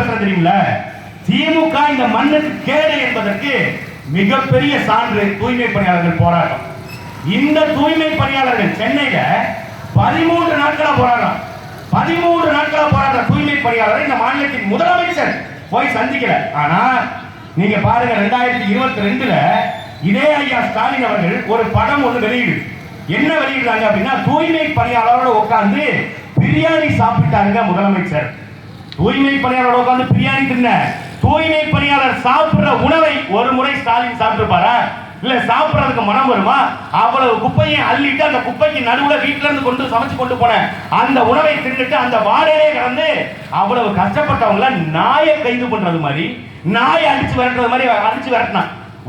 பேசுறது தெரியுமில்ல? திமுக இந்த மண்ணுக்கு கேடு என்பதற்கு மிகப்பெரிய சான்று தூய்மை பணியாளர்கள் போராட்டம். இந்த தூய்மை பணியாளர்கள் சென்னையில 13 நாட்களா போராட்டம். 13 நாட்களா போராட்டம் தூய்மை பணியாளர்கள் இந்த மாநிலத்தின் முதலமைச்சர் போய் சந்திக்கல. ஆனா நீங்க பாருங்க 2022ல இதே ஐயா ஸ்டாலின் அவர்கள் ஒரு படம் ஒன்று வெளியிடு. என்ன வெளியிடுறாங்க அப்படின்னா, தூய்மை பணியாளரோட உட்கார்ந்து பிரியாணி சாப்பிட்டாருங்க முதலமைச்சர். தூய்மை பணியாளரோட உட்கார்ந்து பிரியாணி தின்ன தூய்மை பணியாளர் சாப்பிடுற உணவை ஒரு முறை ஸ்டாலின் சாப்பிட்டுப்பாரா? இல்ல சாப்பிடுறதுக்கு மனம் வருமா? அவ்வளவு குப்பையை அள்ளிட்டு அந்த குப்பைக்கு நடுவுல வீட்டுல இருந்து கொண்டு சமைச்சு கொண்டு போன அந்த உணவை தின்னுட்டு அந்த வாடையிலே கடந்து அவ்வளவு கஷ்டப்பட்டவங்கள நாயை கைது பண்றது மாதிரி, நாயை அடிச்சு விரட்டுறது மாதிரி அடிச்சு விரட்டினா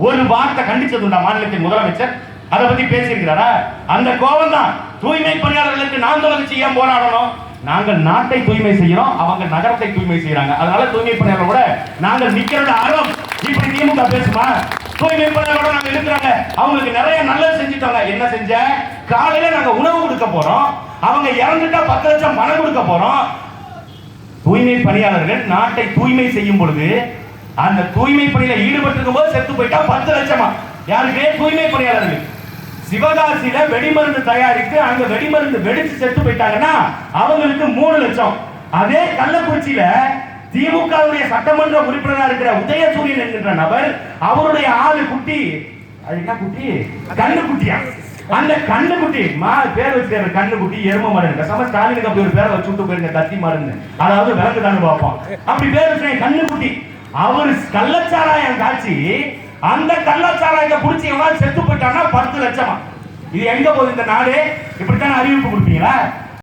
ஒரு வார்த்தை கண்டிச்சது உண்டா மாநிலத்தின் முதலமைச்சர்? அதை பத்தி பேசியிருக்கிறாரா? அந்த கோபம் தான். தூய்மை பணியாளர்களுக்கு நான் தொலைச்சி ஏன் போராடணும்? நாங்கள் நாட்டை தூய்மை செய்யறோம், அவங்க நகரத்தை தூய்மை செய்யறாங்க. அதனால தூய்மை பணியாளர்களோட நாங்கள் நிக்கிறோட ஆர்வம். இப்படி திமுக பேசுமா? தூய்மை பணியாளர்களோட நாங்க இருக்கிறாங்க, அவங்களுக்கு நிறைய நல்லது செஞ்சுட்டாங்க. என்ன செஞ்ச? காலையில நாங்க உணவு கொடுக்க போறோம், அவங்க இறந்துட்டா 10 லட்சம் பணம் கொடுக்க போறோம். தூய்மை பணியாளர்கள் நாட்டை தூய்மை செய்யும் பொழுது அந்த தூய்மை பணியில ஈடுபட்டிருக்கும் போது செத்து போயிட்டா 10 லட்சமா? யாருக்கு? தூய்மை பணியாளர்கள். சிவகாசியில வெடிமருந்து தயாரித்து அங்க வெடிமருந்து வெடிச்சு செத்து போயிட்டாங்கன்னா அவங்களுக்கு 3 லட்சம். அதே கள்ளக்குறிச்சியில திமுகவுடைய சட்டமன்ற உறுப்பினராக இருக்கிற உதயசூரியன் என்கின்ற நபர், அவருடைய ஆளு குட்டி, அது என்ன குட்டி? கண்ணுக்குட்டியா? அந்த கண்ணுக்குட்டி பேர் வச்சுக்காரு, கண்ணுக்குட்டி எரும மாடு. சம ஸ்டாலினுக்கு அப்படி ஒரு பேரை வச்சு விட்டு போயிருங்க, தத்தி மாடுன்னு. அதாவது விளக்கு தானே பார்ப்போம். அப்படி பேர் வச்சுருக்கேன் கண்ணுக்குட்டி. அவரு கள்ளச்சாராயம் காட்சி, அந்த கள்ளச்சாராயத்தை குடிச்சு எவ்வளவு செத்து போயிட்டாங்கன்னா 10 லட்சமா? இது எங்க போகுது இந்த நாடு? இப்படித்தான் அறிவிப்பு கொடுப்பீங்களா?